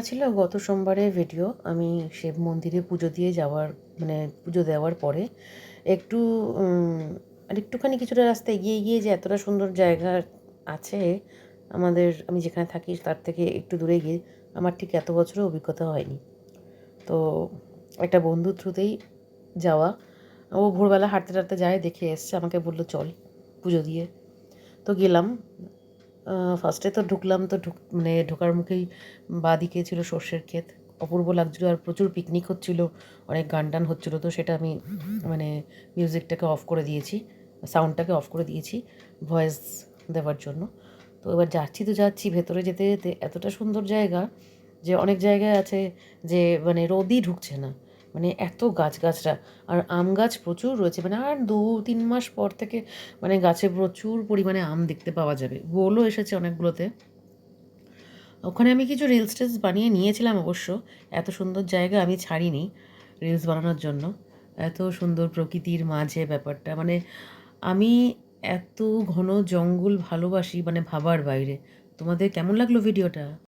ছিল গত সোমবারের ভিডিও। আমি শিব মন্দিরে পুজো দিয়ে যাওয়ার পুজো দেওয়ার পরে একটু আর একটুখানি কিছুটা রাস্তা এগিয়ে গিয়ে যে এতটা সুন্দর জায়গা আছে আমি যেখানে থাকি তার থেকে একটু দূরে গিয়ে আমার ঠিক এত বছরও অভিজ্ঞতা হয়নি। তো একটা বন্ধুর থ্রুতেই যাওয়া। ও ভোরবেলা হাঁটতে টাটতে যায়, দেখে এসছে, আমাকে বললো চল পুজো দিয়ে। তো গেলাম। ফার্স্টে তো ঢুকলাম, তো ঢোকার মুখেই বাঁদিকে ছিল সর্ষের ক্ষেত। অপূর্ব লাগছিলো আর প্রচুর পিকনিক হচ্ছিলো, অনেক গান টান হচ্ছিলো। তো সেটা আমি মিউজিকটাকে অফ করে দিয়েছি, সাউন্ডটাকে অফ করে দিয়েছি ভয়েস দেওয়ার জন্য। তো এবার যাচ্ছি ভেতরে যেতে যেতে এতটা সুন্দর জায়গা যে অনেক জায়গায় আছে যে রোদই ঢুকছে না, এত গাছগাছরা। আর আম গাছ প্রচুর রয়েছে, আর 2-3 মাস পর থেকে গাছে প্রচুর পরিমাণে আম দেখতে পাওয়া যাবে। বোলও এসেছে অনেকগুলোতে। ওখানে আমি কিছু রিলস টিলস বানিয়ে নিয়েছিলাম অবশ্য। এত সুন্দর জায়গা আমি ছাড়িনি রিলস বানানোর জন্য। এত সুন্দর প্রকৃতির মাঝে ব্যাপারটা, আমি এত ঘন জঙ্গল ভালোবাসি, ভাবার বাইরে। তোমাদের কেমন লাগলো ভিডিওটা?